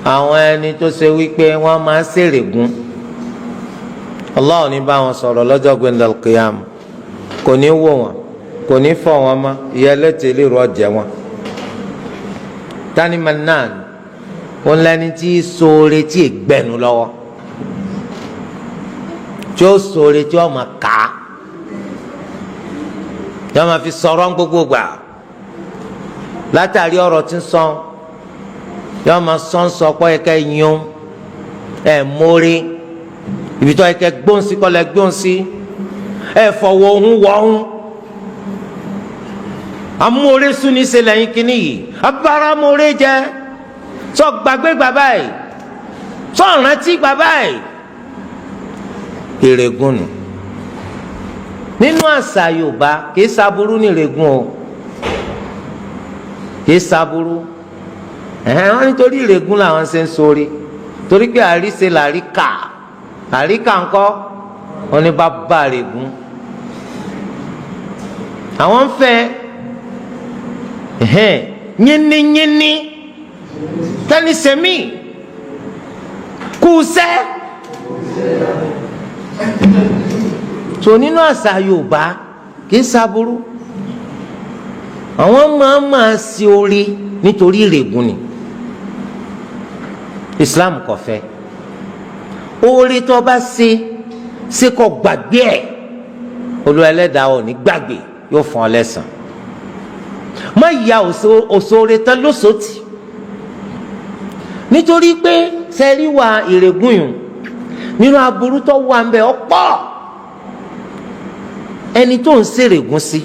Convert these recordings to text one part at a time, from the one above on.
àwọn ẹni tó ṣe wípé wọ́n máa ń ṣèrègùn Allah ò ní bá wọn sọ̀rọ̀ lọ́jọ́ gbẹ̀ndàl qiyam, kò ní wò wọn, kò ní fọ̀ wọn mọ́, ìyà ẹlẹ́tẹ̀ lérò ọ̀jẹ̀ wọn. Tani Mannan òun lẹni tí sóore tí ì gbẹnu lọ́wọ́, tí ó sóore tí ó máa kà á, tí ó máa fi sọ̀rọ̀ gbogbo gbà látàrí ọ̀rọ̀ tí ń sọ, yóò máa sọ pé ẹ̀ka yún ẹ̀ mórí ibi tó ẹ̀ka gbóǹsí kọ́lẹ̀ gbóǹsí ẹ̀ fọwọ́ ohun wọ̀ ohun amóore sunni ṣe lẹ́yìn kínní yìí abáramóore jẹ sọ gbàgbé bàbá yìí sọ rántí bàbá yìí ìrègùn nù. Nínú àṣà Yorùbá kìí ṣàbúrú ní ìrègùn o, kìí ṣàbúrú wọn nítorí ìrègùn làwọn ṣe ń sórí, torí pé àríṣe làríkà, àríkà ńkọ́ wọn ní bàbá ìrègùn. Àwọn ń fẹ́ yínníyínní tani sẹ́mi kùsẹ́. So nínú àṣà Yorùbá kìí ṣàbúrú, àwọn máa ṣe orí nítorí ìrègùn ni. Islam kò fẹ́ orí tó bá ṣe kó gbàgbé ẹ̀, Olúwa Ẹlẹ́dàá ò ní gbàgbé, yóò fún ọ lẹ́san. Má ya òṣòre tán lóṣòtì, nítorí pé sẹ́ríwá ìrègùn yìí nínú aburú tó wà ń bẹ ọ̀pọ̀. Ẹni tó ń ṣèrègùn sí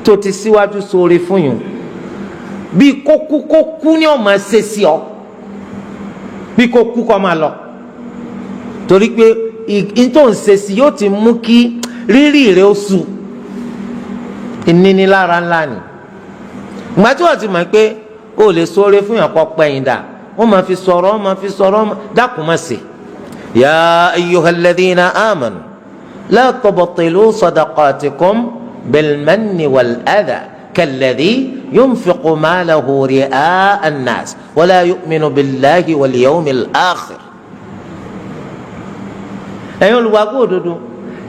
tó ti síwájú sóore fún yìí bí kókú ni ó máa ṣe sí ọ, bí kókú kó máa lọ, torí pé n tó ń ṣe sí yóò ti mú kí rírì rẹ ó sùn, ìnínilára ńlá ni. Ìgbà tí wọ́n ti mọ̀ pé o lè sóore fún yàn kó pẹ́yìn dà, wọ́n máa fi sọ̀rọ̀ dákun má ṣe. Ya ayyuhalladhina amanu la tubtilu sadaqatikum bilmanni wal adha kalladhi yunfiqu malahu ri'a an-nas wala yu'minu billahi wal yawmil akhir. Ẹ̀yin olùwàgbọ́ òdodo,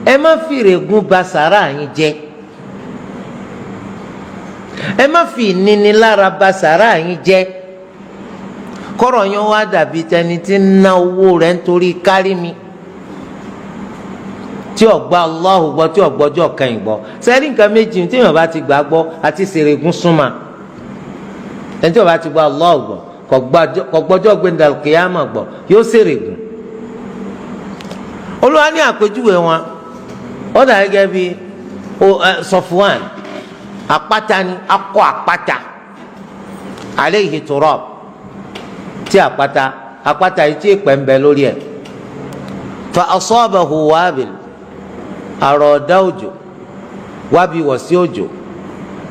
ẹ má fi ìrègùn ba sàrà yín jẹ́, ẹ má fi ìnínilára ba sàrà yín jẹ́, kọ́rọ̀ yín wá dàbí tẹni tí ń ná owó rẹ̀ nítorí kárí mi, tí ọgbà Allahu gbọ́ tí ọgbọ́jọ́ kẹyìn gbọ́. Sẹ́rí nǹkan méjì tí èèyàn bá ti gbà gbọ́ àti ṣèrègùn súnmọ́, ẹni tí ó bá ti gbà Allahu gbọ́ kò gbọ́jọ́ gbẹ̀ndàl kíyámà gbọ́ yóò ṣèrègùn. Olúwa ní àpèjúwe wọn ó dà gẹ́gẹ́ bí Sọfwan, àpáta ni, akọ àpáta alayhi turab, tí àpáta yìí tí èpè ń bẹ lórí ẹ̀. Fa asabahu wabil, àrọ̀ọ̀dá òjò wábi wọ̀ sí òjò,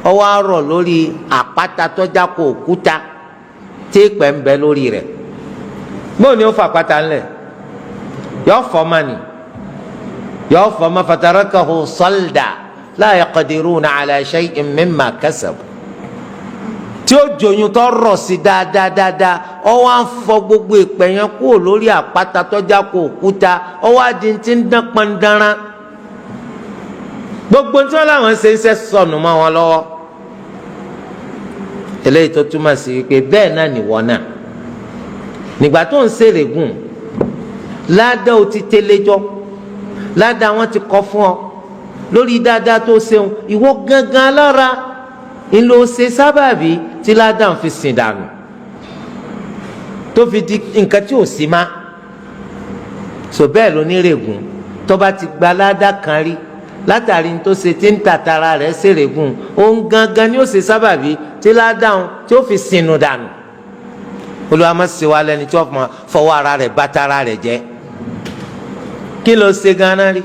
ọwọ́ àrọ̀ lórí àpáta tọ́já kó òkúta tí èpè ń bẹ lórí rẹ̀. bóun ni ó fa àpáta ńlẹ̀, yọ fọmọ ni, yọ fọmọ fatarakahu salda la yaqdiruna ala shay'in mimma kasabu, tí ó jòyún tó rọ̀ sí dáadáa, ọwọ́ à ń fọ gbogbo ìpè yẹn kúrò lórí àpáta tọ́já kó òkúta, ọwọ́ àdín tí ń dán pọ́ndára, gbogbo tí wọ́n láwọn ṣe ń ṣe sọnù mọ́ wọn lọ́wọ́. Eléyìí tó túmọ̀ sí wípé bẹ́ẹ̀ náà nìwọ náà nígbà tó ń ṣèrègùn, ládàá ó ti tẹ́lẹ́jọ́, ládàá wọn ti kọ́ fún ọ lórí dáadáa tó ṣeun, ìwọ gangan lára ńlọ ṣe sábàbí tí ládàá ń fi sìn dànù tó fi di nǹkan tí ò sí má. So bẹ́ẹ̀ ló ní règùn tó bá ti gba ládàá kan rí látàrí tó ṣe tí ń tàtàrà rẹ̀ ṣèrègùn, òun gangan ni ó ṣe sábàbí tí ládàá tí ó fi sìnù dànù. Olúwa má ṣe wá lẹ́ni tí wọ́n fọwọ́ ara rẹ̀ bá tara rẹ̀ jẹ́. Kí ló ṣe ganan rí?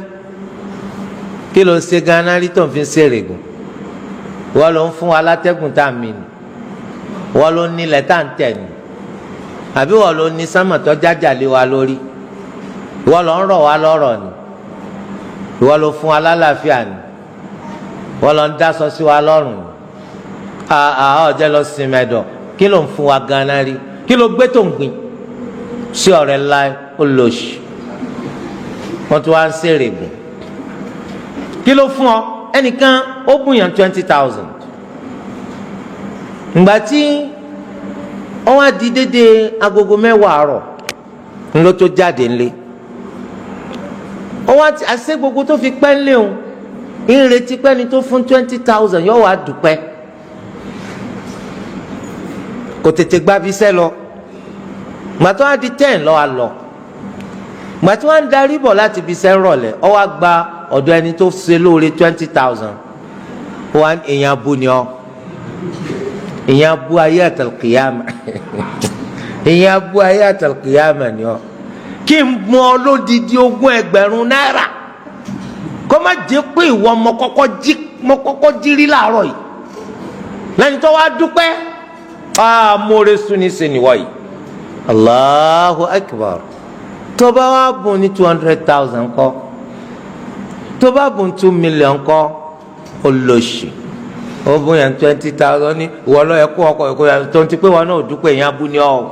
Kí ló ṣe ganan rí tó ń fi ṣèrègùn? Wọ́n ló ń fún wa látẹ́gùn tá a mì ní, wọ́n ló nílẹ̀ tá a ń tẹ̀ ní, àbí wọ́n ló ní sámọ̀tọ́ jájà lé wa lórí, wọ́n ló ń rọ̀ wá lọ́rọ̀ ni, wọ́n ló fún wa lálàáfíà ni, wọ́n ló ń dáṣọ sí wa lọ́rùn ni. Ọ̀jẹ̀ lọ sin mẹ́dọ̀, kí ló ń fún wa ganan rí? Kí ló gbé tó ń gbìn? sí ọ̀rẹ́ láì ó lòṣì wọ́n tún wá ń ṣèrè gùn kí ló fún ọ ẹnìkan ó bùnyàn 20,000 ǹgbà tí ó wá di dédé agogo 10 àárọ̀ ńlọ tó jáde ńlé ó wá àṣẹ gbogbo tó fi pẹ́ ńlé òun ń retí pé ẹni tó fún 20,000 yóò wá dúpẹ́ kò tètè gbábi sẹ́ lọ gbà tó wá di 10 lọ́wọ́ lọ gbà tí wọ́n ń darí bọ̀ láti ibi iṣẹ́ rọ̀lẹ́ ó wá gba ọ̀dọ̀ ẹni tó ṣe lóore 20,000 ó wá èèyàn bu ni ọ èèyàn bu ayé àtàlùkìyàmà èèyàn bu ayé àtàlùkìyàmà ni ọ kí n mọ lódìdí 20,000 náírà kó má jẹ́ pé ìwọ ọmọ kọ́kọ́ jírí láàárọ̀ yìí lẹ́yìn tó wá dúpẹ́ mọ̀ọ́rẹ́ sunni sí ni wọ́yìí Allahu Akbar tó bá wá bùn ní 200,000 kọ́ tó bá bùn 2 million kọ́ olóṣì ó bùn yẹn 20,000 ní ìwọ lọ́yẹ kó ọkọ̀ ẹ̀kọ́ yẹn tó ń ti pé wọn náà dúpẹ́ èèyàn abú ni ọ́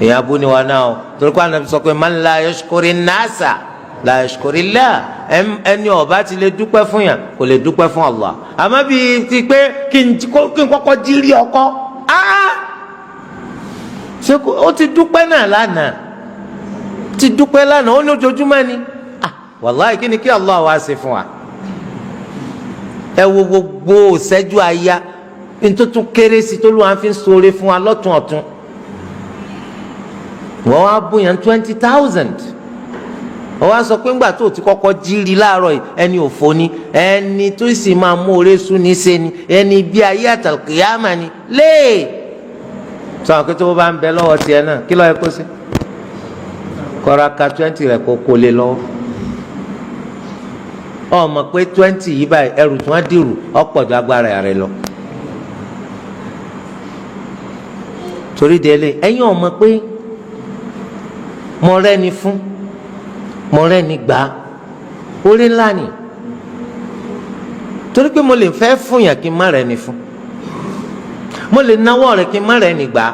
èèyàn abú ni wọn náà ọ́ torí pé Ànábì sọ pé man la yashkuri nasa la yashkuri Allah ẹni ó bá ti lè dúpẹ́ fún yàn kò lè dúpẹ́ fún Allah àmọ́ bíi ti pé kí n kọ́kọ́ jírí ọkọ́ ṣé ó ti dúpẹ́ náà lánàá ti dúpẹ́ lánàá ó ní ojoojúmọ́ ni wàláhì kí ni kí Allah wá ṣe fún wa ẹ wo gbogbo ìṣẹ́jú àyà nítorí kéré sí tó ló wà fi ń ṣoore fún wa lọ́tún ọ̀tún wọ́n wá bóyá 20,000 wọ́n wá sọ pé ńgbà tó ti kọ́kọ́ jírí láàárọ̀ yìí ẹni òfò ni ẹni tó sì máa mú oore sún ní ṣe ni ẹni bí ayé àtàlùkìyàmà ni léè sọ pé tó bá ń bẹ lọ́wọ́ tiẹ̀ náà kí ló yẹ kó ṣe kọ́ra ka 20 rẹ̀ kó kó lé lọ́wọ́ ọ mọ̀ pé 20 yìí báyìí ẹrù tí wọ́n dìrù ọ̀pọ̀ ju agbára rẹ̀ lọ torí délé ẹ̀yin ọmọ pé mo rẹ́ni fún mo rẹ́ni gbà orí ńlá ni torí pé mo lè fẹ́ fún yàn kí n má rẹ́ni fún mo lè náwó rẹ̀ kí n má rẹ́ni gbà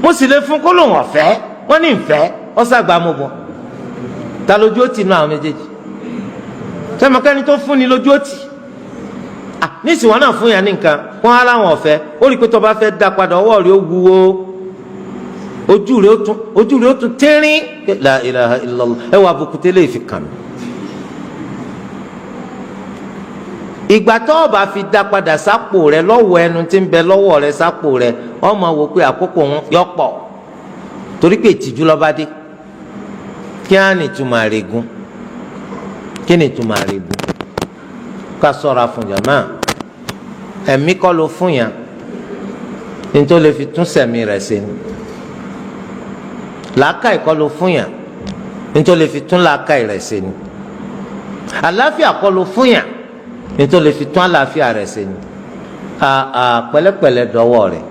mo sì lè fún kó lòun ọ̀fẹ́ wọ́n ní ìfẹ́ ọ̀sàgbà mo bọ̀ ta lójú ó ti nu àwọn méjèèjì sẹ́mọ̀kẹ́ni tó fún ni lójú ó ti nísìnyí wọn náà fún yàn ní nǹkan wọn á láwọn ọ̀fẹ́ ó rí i pé tó bá fẹ́ dá padà ọwọ́ rẹ̀ ó wúwo ojú rẹ̀ ó tún tínrín la ilaha illallah ẹ wà àbùkù tẹ́lẹ̀ ìfi kàn mí. ìgbà tó o bá fi dá padà sápò rẹ̀ lọ́wọ́ ẹnu tí ń bẹ lọ́wọ́ rẹ̀ sápò rẹ̀ ọmọ wò pé àkókò wọn yọ pọ̀ torí pé ìtìjú lọ́ba dé kí á nìtumọ̀ àrègùn kí nìtumọ̀ àrègùn ká sọ̀ra fún jàmá ẹ̀mí kọ́ ló fún yàn nítorí lè fi tún sẹ̀mí rẹ̀ ṣe ni làákàyè kọ́ ló fún yàn nítorí lè fi tún làákàyè rẹ̀ ṣe ni àlàáfíà kọ́ ló fún yàn nítorí lè fi tún àlàáfíà rẹ̀ ṣe ni pẹ̀lẹ́pẹ̀lẹ́ dọ́wọ́ rẹ̀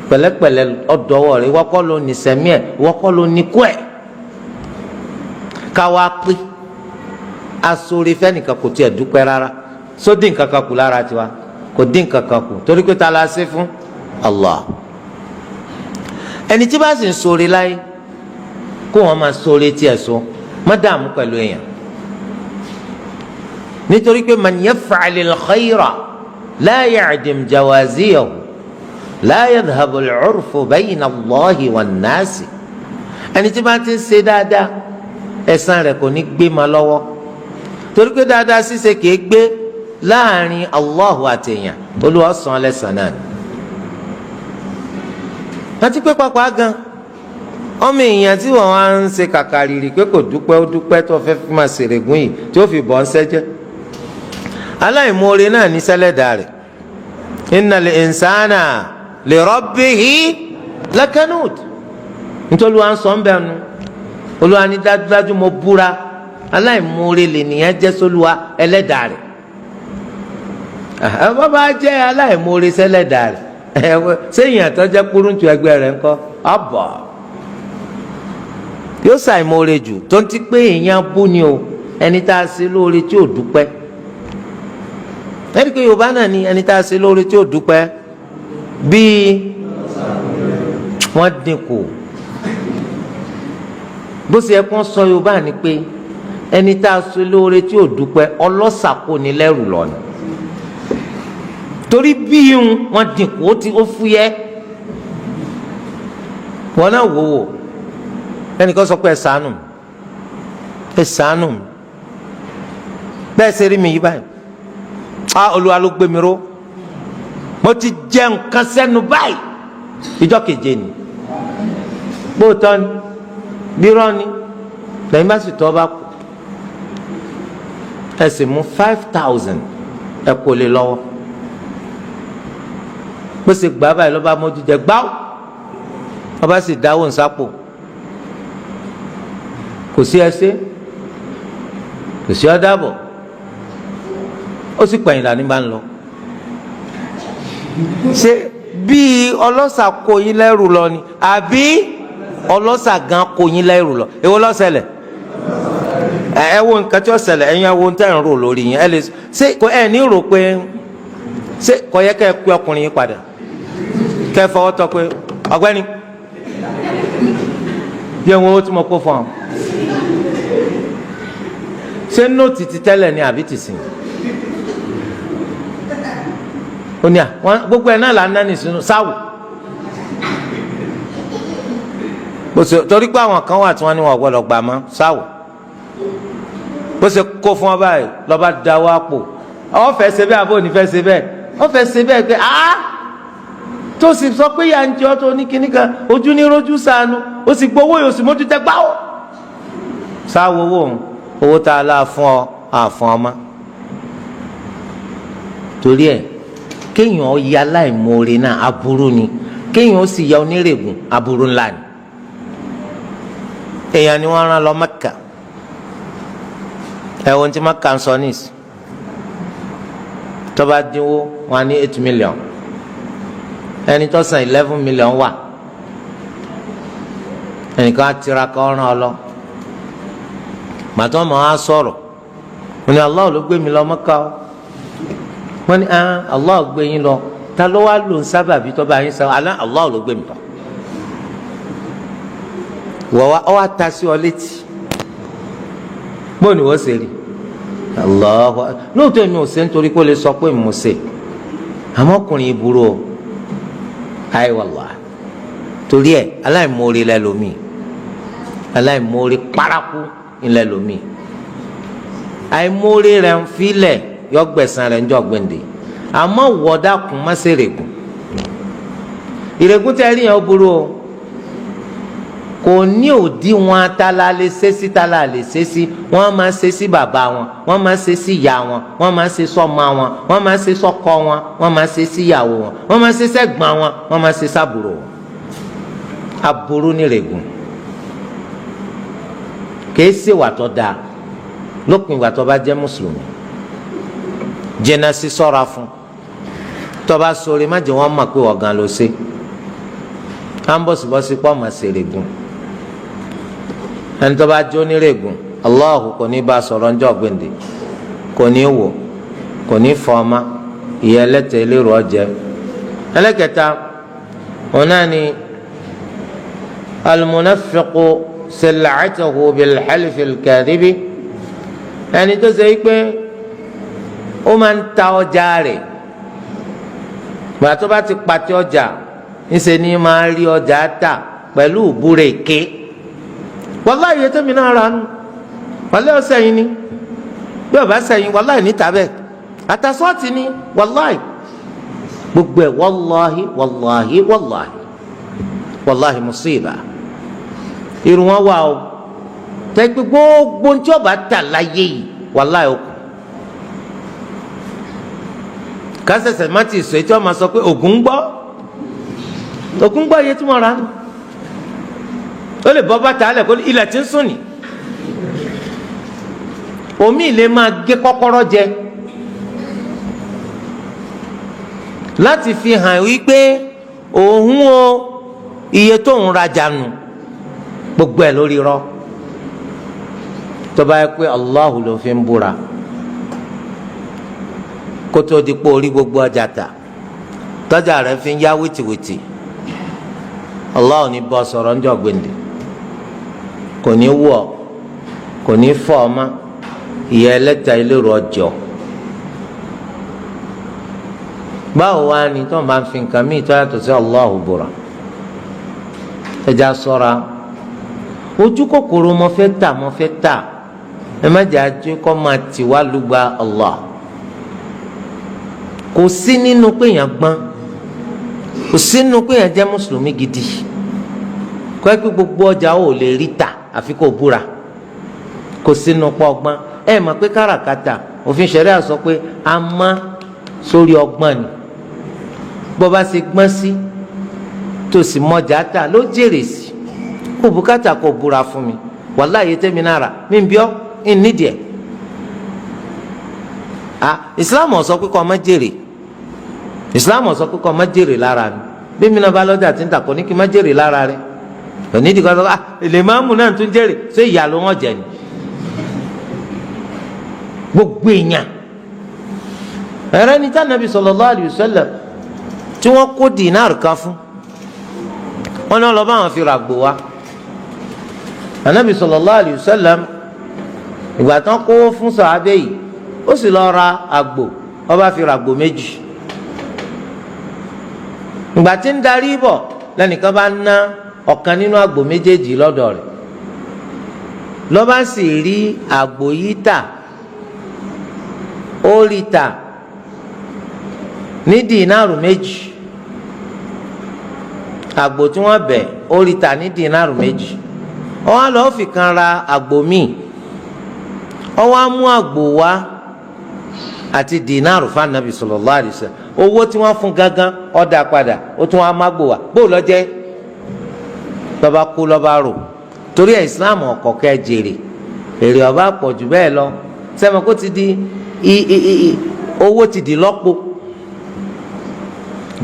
pẹ̀lẹ́pẹ̀lẹ́ ọ̀dọ́wọ́ rẹ̀ ìwọ kọ́ ló ní sẹ̀mí ẹ̀ ìwọ kọ́ ló ní kú ẹ̀ káwa pé asore fẹ́nìkan kò tiẹ̀ dúpẹ́ rárá só dín nǹkan kan kù lára tiwa kò dín nǹkan kan kù torí pé ta la ṣe fún Allah ẹni tí bá sì ń sore láyé kó wọn máa sore tiẹ̀ so má dààmú pẹ̀lú èèyàn nítorí pé man yaf'alil khayra la ya'dim jawaziyahu la yadhhabu al-'urfu bayna Allahi wan-nasi ẹni tí bá ti ń ṣe dáadáa ẹ̀san rẹ̀ kò ní gbé ma lọ́wọ́ torí pé dáadáa ṣíṣe kìí gbé láàrin Allahu àtẹ̀yàn Olúwa san lẹ́san náà ni. àti pé pápá gan ọmọ èèyàn tí wọ́n wá ń ṣe kàkàrìrì pé kò dúpẹ́ ó dúpẹ́ tó fẹ́ fi máa ṣèrègùn yìí tí ó fi bọ́ ń ṣẹ́jẹ́ aláìmoore náà ní sẹ́lẹ̀dà rẹ̀ innal insana li rabbihi lakanud nítorí wọ́n á sọ ń bẹ̀ nu Olúwa ní dájúdájú mo búra aláìmoore lè nìyẹn jẹ́ sólúwa ẹlẹ́dàá rẹ̀ bàbá jẹ́ aláìmoore sẹ́lẹ̀dàá rẹ̀ sẹ́yìn àtọ́jẹ́ kúrúntù ẹgbẹ́ rẹ̀ ńkọ́ ọ̀bọ̀ yóò ṣàìmoore jù tó ń ti pé èèyàn bú ni o ẹni tá a ṣe lóore tí ò dúpẹ́ ẹni pé Yorùbá náà ni ẹni tá a ṣe lóore tí ò dúpẹ́ bíi wọ́n dínkù bó ṣe yẹ kó sọ Yorùbá ni pé ẹni tá a so lóore tí ò dúpẹ́ ọlọ́ṣà kò ní lẹ́rù lọ ni torí bí wọn dínkù ó fúyẹ́ wọn náà wò wò ẹnìkan sọ pé ẹ ṣàánú mi bẹ́ẹ̀ ṣe rí mi yí báyìí Olúwa ló gbé mi ró mo ti jẹ nǹkan sẹ́nu báyìí ìjọ keje ni gbóòtọ́ ni bírọ́ ni lẹ́yìn bá sì tọ́ bá kú ẹ sì mú 5,000 ẹ kò lè lọ́wọ́ bó ṣe gbà báyìí lọ́ba mójú jẹ gbáù ọba sì dáwọ́ nsápò kò sí ẹsẹ̀ kò sí ọ̀dàbọ̀ ó sì pẹ̀yìn lànà bá ń lọ ṣé bí ọlọ́ṣà kó yín lẹ́rù lọ ni àbí ọlọ́ṣà gan kó yín lẹ́rù lọ èwo ló ṣẹlẹ̀ ẹ wo nǹkan tí ó ṣẹlẹ̀ ẹ̀yin ẹ wo ń tẹ̀ ń rò lórí yín ẹ lè ṣe ẹ ní rò pé ṣé kò yẹ kẹ́ ẹ pé ọkùnrin yín padà kẹ́ ẹ fọwọ́ tọ́ pé ọ̀gbẹ́ni bí ẹ̀wọ̀n owó tí mo kó fún ọ ṣé nóòtì ti tẹ́lẹ̀ ni àbí ti sìn ó ní gbogbo ẹ̀ náà là ń náni sínú sáwò torí pé àwọn kan wà tí wọ́n ní wọn gbọ́dọ̀ gbà mọ́ sáwò bó ṣe kó fún ọ báyìí lọ́ba dáwọ́ àpò ọ fẹ́ ṣe bẹ́ẹ̀ àbó ní fẹ́ ṣe bẹ́ẹ̀ ọ fẹ́ ṣe bẹ́ẹ̀ pé tó sì sọ pé yà ń jẹ́ ọ́ tó ní kíní kan ojú ní rojú sànù ó sì gbowó yóò sì mójú tẹ gbáwó sáwò owó tá a lá fún ọ àfún ọ mọ́ torí ẹ̀ kéèyàn ya aláìmoore náà aburú ni kéèyàn ó sì ya onírègùn aburú ńlá ni èèyàn ni wọ́n rán lọ Mẹ́kà ẹ̀wọ̀n tí Mẹ́kà ń sọ níìsì tó bá dínwó wọn ní 8 million ẹni tó san 11 million wà ẹnìkan á tiraka ọ̀ràn ọ lọ màtọ́ mọ́ á sọ̀rọ̀ wọn ni Allah ló gbé mi lọ Mẹ́kà o wọ́n ní Allah gbé yín lọ ta ló wá lò ń sábàbí tó bá yín sọ Allah ló gbé mi lọ ọ wá ta sí ọ létí bóun ni wọ́n ṣe rí Allah lóòótọ́ mi ò ṣe nítorí kó lè sọ pé mo ṣe àmọ́ ọkùnrin ìbúrò àìwàlá torí ẹ̀ aláìmoore lẹ́lòmíì aláìmoore paraku ńlẹ́lòmíì àìmoore rẹ̀ ń filẹ̀ yọ gbẹ̀san rẹ̀ ńjọ́ gbẹ̀ǹde àmọ́ wọ́dà kún má ṣe règùn ìrègùn tẹ́ rí yẹn ó burú o kò ní òdiwọ̀n tala lè ṣe sí tala lè ṣe sí wọ́n máa ṣe sí bàbá wọn wọ́n máa ṣe sí ìyá wọn wọ́n máa ṣe sọ́mọ wọn wọ́n máa ṣe sọ́kọ wọn wọ́n máa ṣe sí ìyàwó wọn wọ́n máa ṣe sẹ́gbọ̀n wọn wọ́n máa ṣe sábùrò wọn aburú ní règùn kìí ṣe wà tó dáa lópin ìgbà tó bá jẹ́ mùsùlùmí jìnnà sí ṣọ́ra fún tó bá sọ̀rọ̀ má jẹ́ wọ́n mọ̀ pé ọ̀gán ló ṣe à ń bọ̀sibọ́sí pọ̀ mà ṣe règùn ẹni tó bá jó ní règùn Allah kò ní bá sọ̀rọ̀ ńjọ́ gbèǹde kò ní wò kò ní fọmá ìyẹn ẹlẹ́tẹ̀ lérò ọ̀jẹ́ ẹlẹ́kẹta òun náà ni al-munafiqu sil'atahu bil-halfi al-kadhibi ẹni tó ṣe pé ó máa ń ta ọjà rẹ̀ gbà tó bá ti pàtẹ ọjà ńṣe ni máa rí ọjà tà pẹ̀lú búrẹ́kì wàláhì iye tẹ́mi náà ra nù wàláhì ọ̀sẹ̀ yìí ni bí ọba sẹ́yìn wàláhì níta bẹ́ẹ̀ àtàsọ́ọ̀tì ni wàláhì gbogbo ẹ̀ wàláhì wàláhì wàláhì wàláhì mùsíbà irun wọn wà o tẹ́gbẹ́ gbogbo ní tí ọba tà láyé yìí wàláhì o kù kásẹ̀sẹ̀ má ti sọ etí wọn máa sọ pé ògùn gbọ́ iye tí wọ́n ra nù ó lè bọ́ bàtà alẹ̀ kó ilẹ̀ tí ń sùn ní omi lè máa gé kọ́kọ́rọ́ jẹ láti fi hàn wípé òun o iye tó ń rajà nù gbogbo ẹ̀ lórí rọ tó bá yẹ pé Allahu ló fi ń búra kótó di pé orí gbogbo ọjà tà tọ́jà rẹ̀ fi ń yá wìtìwìtì Allah ní bọ́ sọ̀rọ̀ ńjọ́ gbèǹdé kò ní wọ̀ kò ní fọ́ ọmọ ìyá ẹlẹ́ta ìlérò ọjọ́. báwo wá ni tó ń bá ń fi nǹkan míì tó yàtọ̀ sí Allahu búra ẹja ṣọ́ra ojú kòkòrò mo fẹ́ tà ẹ má jẹ́ àjẹ́ kọ́ máa tì wá lùgbà Allah. kò sí nínú pé èèyàn gbọ́n kò sí nínú pé èèyàn jẹ́ mùsùlùmí gidi kọ́ ẹ pé gbogbo ọjà ò lè rí tà àfi kò búra kò sí nínú pọ̀ ọgbọ́n ẹ mọ̀ pé káràkátà òfin ṣẹ̀ríà sọ pé a mọ̀ sórí ọgbọ́n ni bó bá ṣe gbọ́n sí tó sì mọ̀jà tà ló jèrè sí kò bùkátà kò búra fún mi wàláhì tẹ́mi náà rà mí bí ọ́ ń nídìí ẹ̀. Islam ó sọ pé kó má jèrè Islam ó sọ pé kó má jèrè lára mi bí mi náà bá lọ́jà tí ń tà kò ní kí n má jèrè lára rẹ̀ onídìí kan sọ èlé máàmù náà tún jèrè ṣé ìyá ló wọ́n jẹ ni gbogbo èèyàn ẹ̀rẹ́ ní tá nàbì sallallahu alayhi wa sallam tí wọ́n kó dínárì kan fún wọn náà lọ bá wọn fi ràgbò wá ànábì sallallahu alayhi wa sallam ìgbà tán kó fún sàhábẹ́ yìí ó sì lọ ra àgbò ó bá fi ràgbò méjì ìgbà tí ń darí bọ̀ lẹ́nìkan bá ná ọ̀kan nínú àgbò méjèèjì lọ́dọ̀ rẹ̀ ló bá sì rí àgbò yìí tà ó rí tà ní dínárù méjì àgbò tí wọ́n bẹ̀ ó rí tà ní dínárù méjì ó wá lọ́ọ́ fi kan ra àgbò míì ó wá mú àgbò wá àti dínárù fún Ànábì sallallahu alaihi wasallam owó tí wọ́n fún gángan ó dá padà ó tún wá má gbò wá bó lọ jẹ́ lọ́ba kú lọ́ba rò torí ẹ̀ Islam ọ̀kọ̀ kẹ́ jèrè èrè ọba pọ̀ jù bẹ́ẹ̀ lọ sẹ́mi kó ti di owó ti di lọ́pọ̀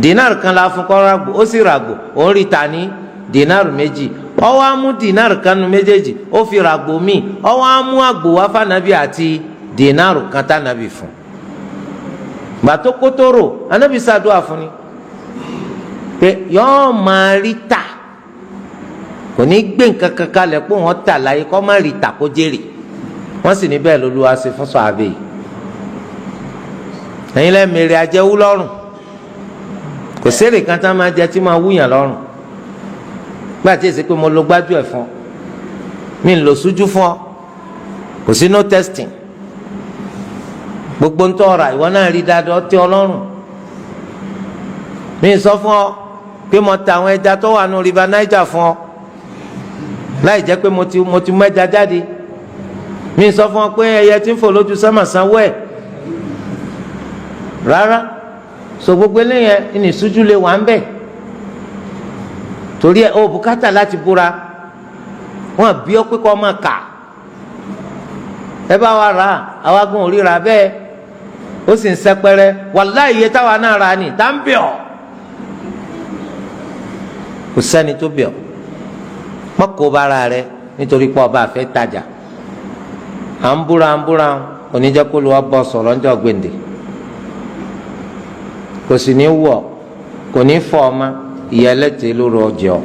dínárù kan la fún kọ́ ràgbò ó sì ràgbò ó ń rí ta ní dínárù méjì ó wá mú dínárù kan nu méjèèjì ó fi ràgbò míì ó wá mú àgbò wá fànàbí àti dínárù kan tànàbí fún gbàtó kótóró Ànábì ṣàdúà fún ni pé yọọ máa rí ta kò ní gbé nǹkan kan kalẹ̀ pé wọ́n tà láyé kọ́ má rí ta kó jèrè wọ́n sì ní bẹ́ẹ̀ l'Olúwa ṣe fún sàhábé yìí ẹ̀yin lẹ́mẹ̀rẹ̀ ajẹ́wú lọ́rùn kò sèrè kan tá máa jẹ tí máa wúyàn lọ́rùn gbà tí èsì pé mo lo gbájú ẹ̀ fún ọ mi ń lò sójú fún ọ kò sí no testing gbogbo ń tọ́ra ìwọ náà rí dáadáa ọtí ọlọ́run mi sọ fún ọ pé mo ta àwọn ẹja tó wà nù river Niger fún ọ láì jẹ́ pé mo ti mú ẹja jáde mi sọ fún ọ pé ẹyẹ tí ń fò lójú sánmà sanwó ẹ̀ rárá so gbogbo eléyẹn ní ìṣújú lè wà ń bẹ̀ torí ẹ o bùkátà láti búra wọn bí ọ pé kọ́ máa kà ẹ bá wa rà àwa gan ò ríra bẹ́ẹ̀ ó sì ń sẹpẹrẹ wàláhì iye táwa náà rà ní tá ń bẹ̀ ọ́ kò sẹ́ni tó bẹ̀ ọ́ mọ́kò bára rẹ nítorí pé ọba àfẹ́ tajà à ń búra oníjẹ́ kó lu ọbọ̀ sọ̀rọ̀ ńjọ́ gbèǹdè kò sì ní wọ̀ kò ní fọ́ ọmọ ìyá ẹlẹ́tẹ̀ẹ́ lóru ọjọ́.